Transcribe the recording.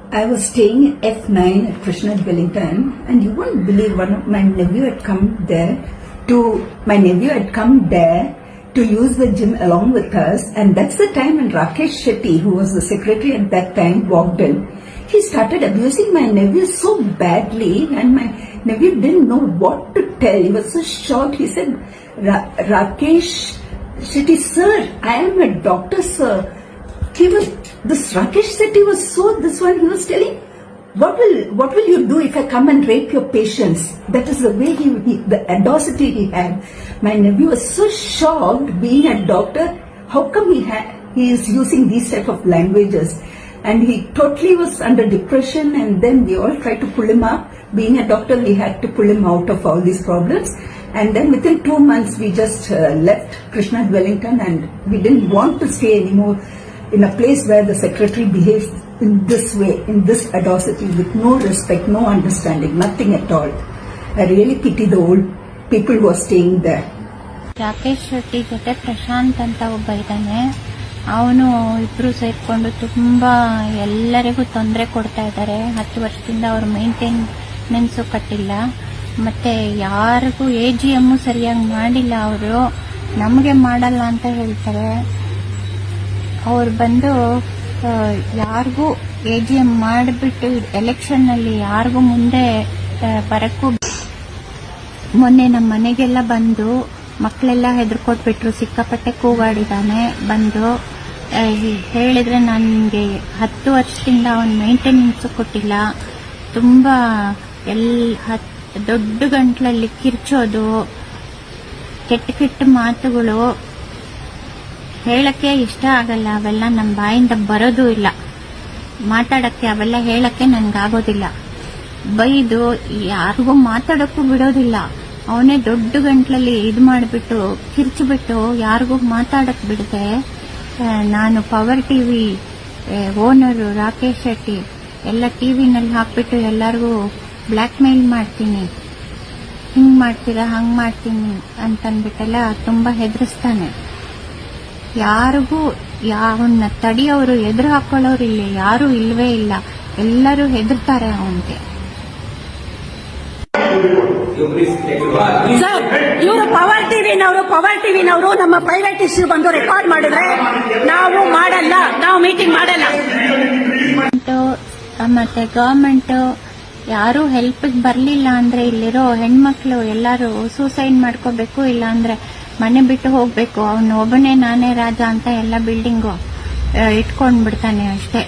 I was staying at F9 at Krishna Wellington, and you won't believe my nephew had come there to use the gym along with us, and that's the time when Rakesh Shetty, who was the secretary at that time, walked in. He started abusing my nephew so badly, and my nephew didn't know what to tell. He was so shocked. He said, Rakesh Shetty, sir, I am a doctor, sir. This Rakesh Shetty was he was telling, what will you do if I come and rape your patients? That is the way the audacity he had. My nephew was so shocked, being a doctor, how come he is using these type of languages? And he totally was under depression, and then we all tried to pull him up. Being a doctor, we had to pull him out of all these problems. And then within 2 months, we just left Krishna Wellington, and we didn't want to stay anymore in a place where the secretary behaves in this way, in this audacity, with no respect, no understanding, nothing at all. I really pity the old people who are staying there. Rakesh Shetty ಜೊತೆ ಪ್ರಶಾಂತ್ ಅಂತ ಒಬ್ಬ ಇದ್ದಾನೆ. ಅವನು ಇಬ್ರು ಸೇರ್ಕೊಂಡು ತುಂಬಾ ಎಲ್ಲರಿಗೂ ತೊಂದರೆ ಕೊಡ್ತಾ ಇದ್ದಾರೆ. 10 ವರ್ಷದಿಂದ ಅವ್ರ ಮೇಂಟೆನೆನ್ಸ್ ಕಟ್ಟಿಲ್ಲ, ಮತ್ತೆ ಯಾರಿಗೂ AGM ಸರಿಯಾಗಿ ಮಾಡಿಲ್ಲ. ಅವರು ನಮಗೆ ಮಾಡಲ್ಲ ಅಂತ ಹೇಳ್ತಾರೆ. ಅವ್ರು ಬಂದು ಯಾರಿಗೂ AGM ಮಾಡಿಬಿಟ್ಟು ಎಲೆಕ್ಷನ್ ಅಲ್ಲಿ ಯಾರಿಗೂ ಮುಂದೆ ಬರಕ್ಕೂ, ಮೊನ್ನೆ ನಮ್ಮ ಮನೆಗೆಲ್ಲ ಬಂದು ಮಕ್ಕಳೆಲ್ಲ ಹೆದರ್ಕೊಟ್ಬಿಟ್ರು. ಸಿಕ್ಕಾಪಟ್ಟೆ ಕೂಗಾಡಿದಾನೆ. ಬಂದು ಹೇಳಿದ್ರೆ ನನಗೆ 10 ವರ್ಷದಿಂದ ಅವನ್ ಮೇಂಟೆನೆನ್ಸ್ ಕೊಟ್ಟಿಲ್ಲ. ತುಂಬಾ ದೊಡ್ಡ ಗಂಟ್ಲಲ್ಲಿ ಕಿರ್ಚೋದು, ಕೆಟ್ಟ ಮಾತುಗಳು ಹೇಳಕ್ಕೆ ಇಷ್ಟ ಆಗಲ್ಲ. ಅವೆಲ್ಲ ನಮ್ಮ ಬಾಯಿಂದ ಬರೋದು ಇಲ್ಲ. ಮಾತಾಡಕ್ಕೆ ಅವೆಲ್ಲ ಹೇಳಕ್ಕೆ ನನ್ಗಾಗೋದಿಲ್ಲ. ಬೈದು ಯಾರಿಗೂ ಮಾತಾಡಕ್ಕೂ ಬಿಡೋದಿಲ್ಲ. ಅವನೇ ದೊಡ್ಡ ಗಂಟ್ಲಲ್ಲಿ ಇದು ಮಾಡಿಬಿಟ್ಟು ಕಿರ್ಚಿಬಿಟ್ಟು ಯಾರಿಗೂ ಮಾತಾಡಕ್ ಬಿಡದೆ, ನಾನು power TV owner Rakesh Shetty ಎಲ್ಲ ಟಿವಿನಲ್ಲಿ ಹಾಕ್ಬಿಟ್ಟು ಎಲ್ಲರಿಗೂ ಬ್ಲ್ಯಾಕ್ ಮೇಲ್ ಮಾಡ್ತೀನಿ, ಹಿಂಗ್ ಮಾಡ್ತೀರಾ ಹಂಗ್ ಮಾಡ್ತೀನಿ ಅಂತನ್ಬಿಟ್ಟೆಲ್ಲ ತುಂಬಾ ಹೆದರಿಸ್ತಾನೆ. ಯಾರಿಗೂ ಅವನ್ನ ತಡಿಯೋರು, ಎದುರು ಹಾಕೊಳ್ಳೋರು ಇಲ್ಲಿ ಯಾರು ಇಲ್ವೇ ಇಲ್ಲ. ಎಲ್ಲರೂ ಹೆದರ್ತಾರೆ ಅವನ್ಗೆ. ಸರ್, ಇವರು ಪವರ್ ಟಿವಿನವರು ನಮ್ಮ ಪ್ರೈವೇಟ್ ಇಶ್ಯೂ ಬಂದು ರೆಕಾರ್ಡ್ ಮಾಡಿದ್ರೆ ನಾವು ಮಾಡಲ್ಲ, ನಾವು ಮೀಟಿಂಗ್ ಮಾಡಲ್ಲ. ಮತ್ತೆ ಗವರ್ಮೆಂಟ್ ಯಾರು ಹೆಲ್ಪ್ ಬರ್ಲಿಲ್ಲ ಅಂದ್ರೆ ಇಲ್ಲಿರೋ ಹೆಣ್ಮಕ್ಳು ಎಲ್ಲಾರು ಸೂಸೈಡ್ ಮಾಡ್ಕೋಬೇಕು, ಇಲ್ಲ ಅಂದ್ರೆ ಮನೆ ಬಿಟ್ಟು ಹೋಗ್ಬೇಕು. ಅವನು ಒಬ್ಬನೇ ನಾನೇ ರಾಜ ಅಂತ ಎಲ್ಲ ಬಿಲ್ಡಿಂಗು ಇಟ್ಕೊಂಡ್ಬಿಡ್ತಾನೆ ಅಷ್ಟೇ.